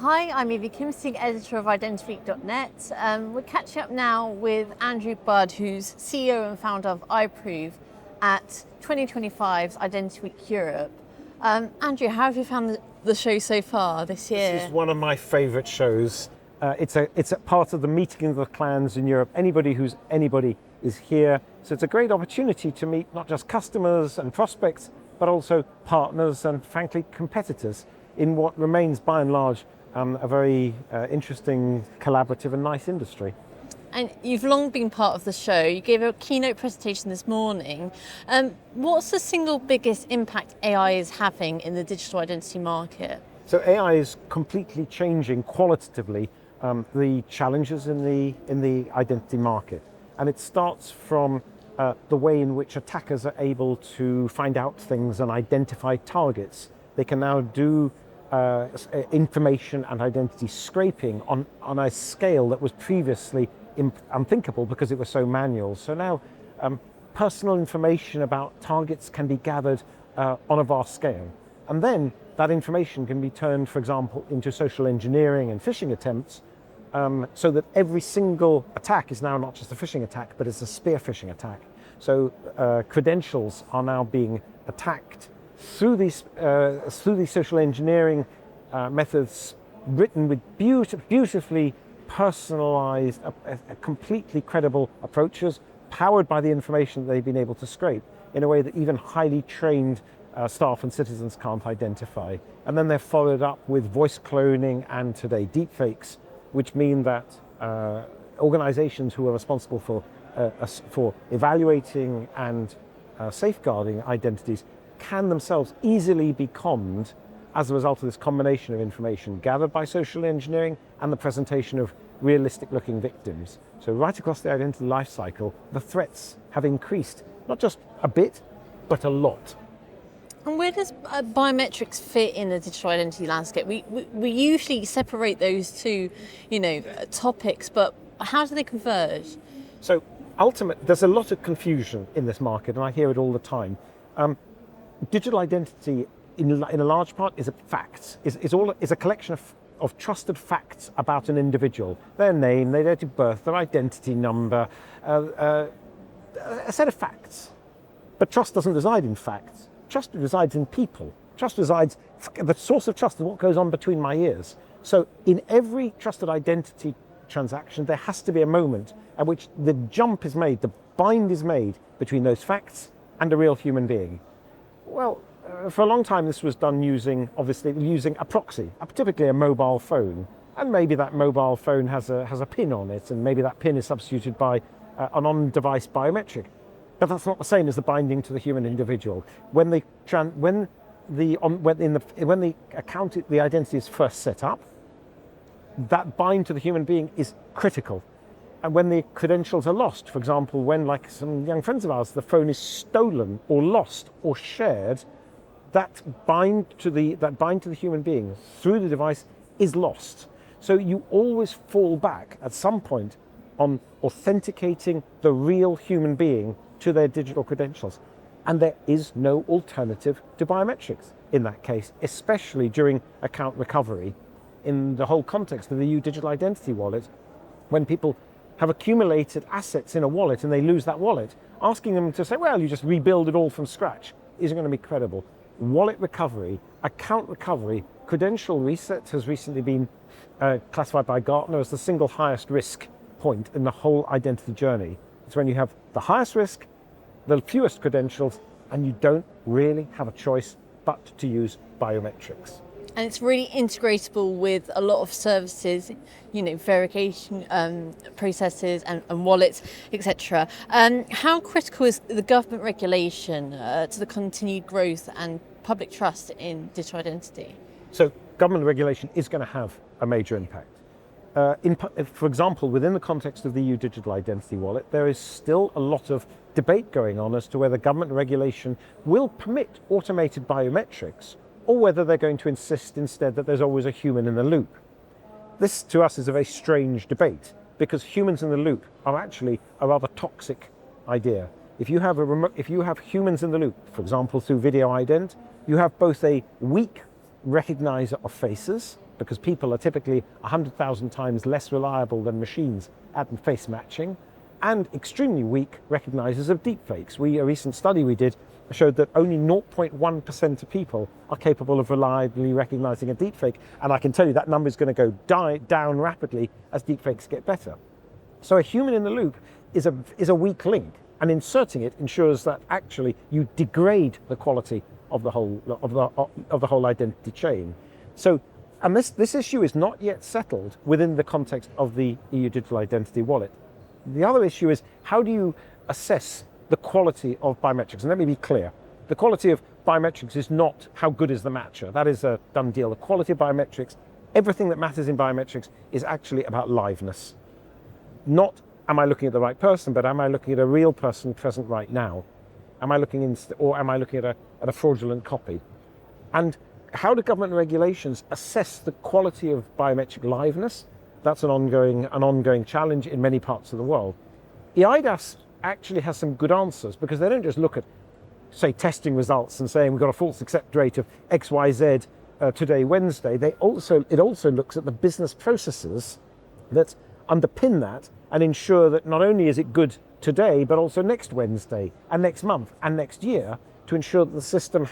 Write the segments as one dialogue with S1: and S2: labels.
S1: Hi, I'm Evie Kimsing, editor of identityweek.net. We're catching up now with Andrew Budd, who's CEO and founder of iProov at 2025's Identity Week Europe. Andrew, how have you found the show so far this year?
S2: This is one of my favourite shows. It's a part of the meeting of the clans in Europe. Anybody who's anybody is here. So it's a great opportunity to meet not just customers and prospects, but also partners and frankly competitors in what remains by and large a very interesting, collaborative and nice industry.
S1: And you've long been part of the show. You gave a keynote presentation this morning. What's the single biggest impact AI is having in the digital identity market?
S2: So AI is completely changing qualitatively the challenges in the identity market. And it starts from the way in which attackers are able to find out things and identify targets. They can now do information and identity scraping on a scale that was previously unthinkable because it was so manual. So now personal information about targets can be gathered on a vast scale. And then that information can be turned, for example, into social engineering and phishing attempts so that every single attack is now not just a phishing attack, but it's a spear phishing attack. So credentials are now being attacked through these social engineering methods, written with beautifully personalised, completely credible approaches, powered by the information that they've been able to scrape in a way that even highly trained staff and citizens can't identify. And then they're followed up with voice cloning and today deepfakes, which mean that organisations who are responsible for evaluating and safeguarding identities can themselves easily be conned as a result of this combination of information gathered by social engineering and the presentation of realistic looking victims. So right across the identity life cycle, the threats have increased, not just a bit, but a lot.
S1: And where does biometrics fit in the digital identity landscape? We usually separate those two, topics, but how do they converge?
S2: So ultimately, there's a lot of confusion in this market, and I hear it all the time. Digital identity, in a large part, is a collection of trusted facts about an individual: their name, their date of birth, their identity number, a set of facts. But trust doesn't reside in facts. Trust resides in people. Trust resides, the source of trust is what goes on between my ears. So in every trusted identity transaction, there has to be a moment at which the jump is made, the bind is made between those facts and a real human being. Well, for a long time this was done using a proxy, typically a mobile phone, and maybe that mobile phone has a pin on it, and maybe that pin is substituted by an on-device biometric. But that's not the same as the binding to the human individual. When the identity is first set up, that bind to the human being is critical. And when the credentials are lost, for example, when, like some young friends of ours, the phone is stolen or lost or shared, that bind to the human being through the device is lost. So you always fall back at some point on authenticating the real human being to their digital credentials. And there is no alternative to biometrics in that case, especially during account recovery in the whole context of the EU digital identity wallet. When people have accumulated assets in a wallet and they lose that wallet, asking them to say, well, you just rebuild it all from scratch, isn't going to be credible. Wallet recovery, account recovery, credential reset has recently been classified by Gartner as the single highest risk point in the whole identity journey. It's when you have the highest risk, the fewest credentials, and you don't really have a choice but to use biometrics.
S1: And it's really integratable with a lot of services, verification processes and wallets, etc. How critical is the government regulation to the continued growth and public trust in digital identity?
S2: So government regulation is going to have a major impact. For example, within the context of the EU digital identity wallet, there is still a lot of debate going on as to whether government regulation will permit automated biometrics or whether they're going to insist instead that there's always a human in the loop. This, to us, is a very strange debate because humans in the loop are actually a rather toxic idea. If you have humans in the loop, for example, through video ident, you have both a weak recognizer of faces because people are typically 100,000 times less reliable than machines at face matching, and extremely weak recognizers of deepfakes. A recent study we did showed that only 0.1% of people are capable of reliably recognizing a deepfake, and I can tell you that number is going to go down rapidly as deepfakes get better. So a human in the loop is a weak link, and inserting it ensures that actually you degrade the quality of the whole identity chain. So, and this issue is not yet settled within the context of the EU Digital Identity Wallet. The other issue is, how do you assess the quality of biometrics? And let me be clear, the quality of biometrics is not how good is the matcher. That is a done deal. The quality of biometrics, everything that matters in biometrics is actually about liveness. Not, am I looking at the right person, but am I looking at a real person present right now? Am I looking or am I looking at a fraudulent copy? And how do government regulations assess the quality of biometric liveness? That's an ongoing challenge in many parts of the world. EIDAS actually has some good answers, because they don't just look at, say, testing results and saying we've got a false accept rate of XYZ today, Wednesday. It also looks at the business processes that underpin that and ensure that not only is it good today, but also next Wednesday and next month and next year, to ensure that the system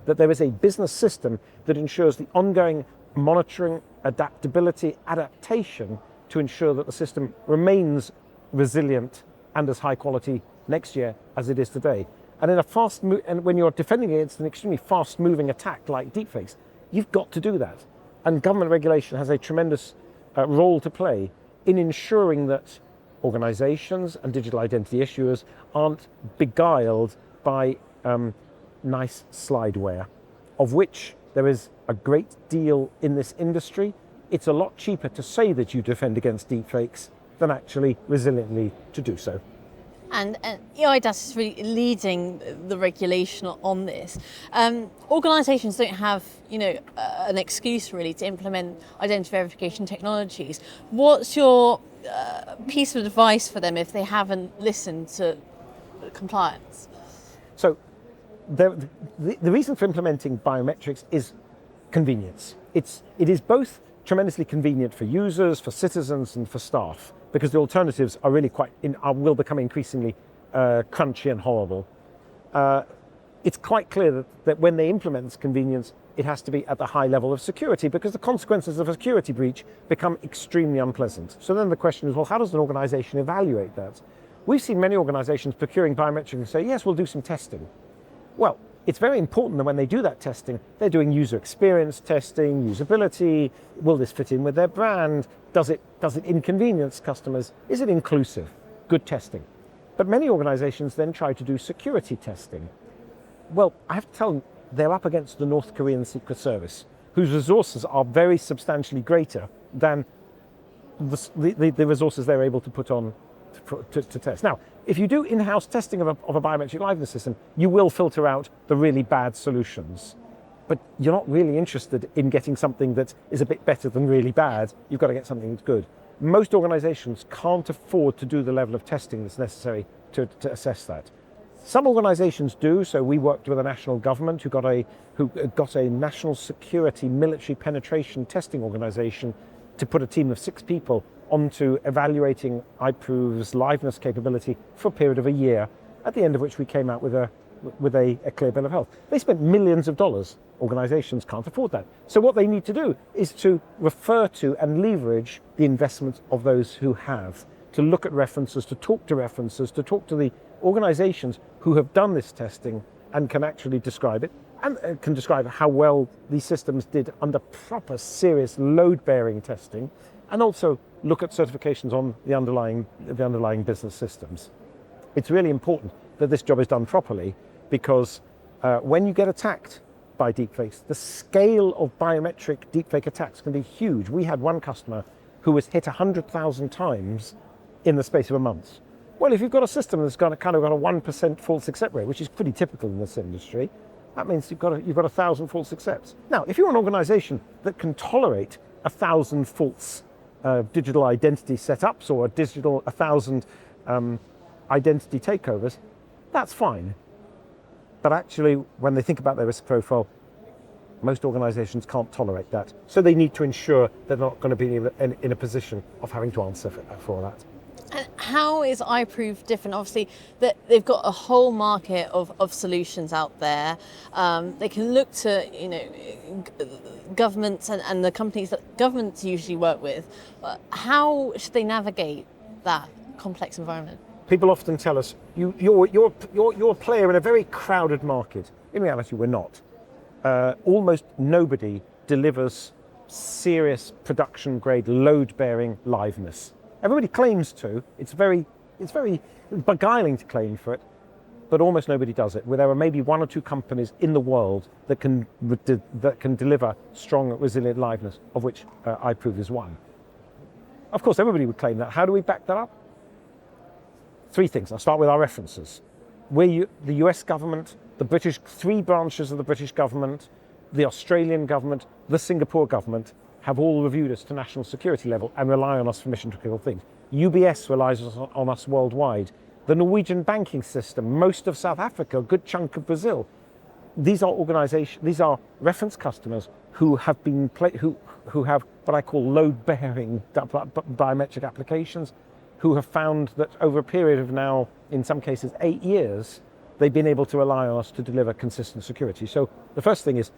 S2: that there is a business system that ensures the ongoing monitoring, adaptation to ensure that the system remains resilient and as high quality next year as it is today. And and when you're defending against an extremely fast-moving attack like deepfakes, you've got to do that. And government regulation has a tremendous role to play in ensuring that organizations and digital identity issuers aren't beguiled by nice slideware, of which there is a great deal in this industry. It's a lot cheaper to say that you defend against deepfakes than actually resiliently to do so.
S1: And EIDAS is really leading the regulation on this. Organisations don't have, an excuse really to implement identity verification technologies. What's your piece of advice for them if they haven't listened to compliance?
S2: So the reason for implementing biometrics is convenience. It is both tremendously convenient for users, for citizens, and for staff, because the alternatives are really will become increasingly crunchy and horrible. It's quite clear that when they implement this convenience, it has to be at the high level of security, because the consequences of a security breach become extremely unpleasant. So then the question is, well, how does an organization evaluate that? We've seen many organizations procuring biometrics and say, yes, we'll do some testing. Well, it's very important that when they do that testing, they're doing user experience testing, usability. Will this fit in with their brand? Does it inconvenience customers? Is it inclusive? Good testing. But many organizations then try to do security testing. Well, I have to tell them, they're up against the North Korean Secret Service, whose resources are very substantially greater than the resources they're able to put on to test. Now, if you do in-house testing of a biometric liveness system, you will filter out the really bad solutions. But you're not really interested in getting something that is a bit better than really bad. You've got to get something that's good. Most organizations can't afford to do the level of testing that's necessary to assess that. Some organizations do. So we worked with a national government who got a national security military penetration testing organization to put a team of 6 people onto evaluating iProov's liveness capability for a period of a year, at the end of which we came out with a clear bill of health. They spent millions of dollars. Organizations can't afford that. So what they need to do is to refer to and leverage the investment of those who have, to look at references, to talk to the organizations who have done this testing and can actually describe it, and can describe how well these systems did under proper, serious, load-bearing testing, and also look at certifications on the underlying business systems. It's really important that this job is done properly, because when you get attacked by deepfakes, the scale of biometric deepfake attacks can be huge. We had one customer who was hit 100,000 times in the space of a month. Well, if you've got a system that's got a 1% false accept rate, which is pretty typical in this industry, that means you've got 1,000 false accepts. Now, if you're an organization that can tolerate 1,000 false digital identity setups or 1,000 identity takeovers, that's fine. But actually, when they think about their risk profile, Most organisations can't tolerate that. So they need to ensure they're not going to be in a position of having to answer for that.
S1: And how is iProov different? Obviously, they've got a whole market of solutions out there. They can look to, governments and the companies that governments usually work with. How should they navigate that complex environment?
S2: People often tell us, you're a player in a very crowded market. In reality, we're not. Almost nobody delivers serious production-grade, load-bearing liveness. Everybody claims to. It's very beguiling to claim for it, but almost nobody does it. Where there are maybe one or two companies in the world that can deliver strong, resilient liveness, of which iProov is one. Of course, everybody would claim that. How do we back that up? Three things. I'll start with our references. The US government, three branches of the British government, the Australian government, the Singapore government have all reviewed us to national security level and rely on us for mission critical things. UBS relies on us worldwide. The Norwegian banking system, most of South Africa, a good chunk of Brazil. These are reference customers who have who have what I call load-bearing biometric applications, who have found that over a period of now, in some cases, 8 years, they've been able to rely on us to deliver consistent security. So the first thing is,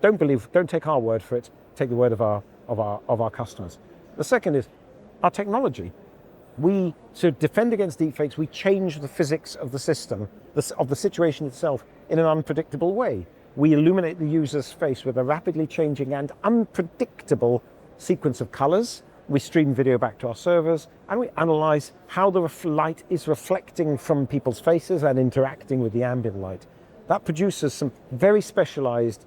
S2: don't take our word for it, take the word of our customers. The second is our technology. To defend against deepfakes, we change the physics of the system, of the situation itself, in an unpredictable way. We illuminate the user's face with a rapidly changing and unpredictable sequence of colors. We stream video back to our servers, and we analyze how the light is reflecting from people's faces and interacting with the ambient light. That produces some very specialized,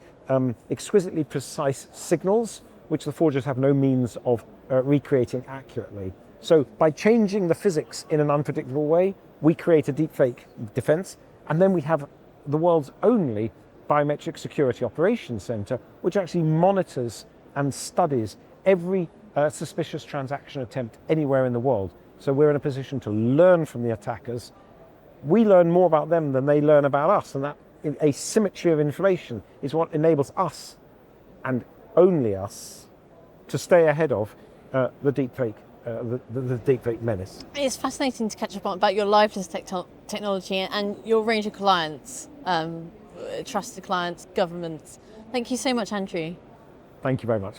S2: exquisitely precise signals, which the forgers have no means of recreating accurately. So by changing the physics in an unpredictable way, we create a deepfake defense, and then we have the world's only biometric security operations center, which actually monitors and studies every suspicious transaction attempt anywhere in the world. So we're in a position to learn from the attackers. We learn more about them than they learn about us, and that asymmetry of information is what enables us, and only us, to stay ahead of the deepfake menace.
S1: It's fascinating to catch up on about your liveness technology and your range of clients, trusted clients, governments. Thank you so much, Andrew.
S2: Thank you very much.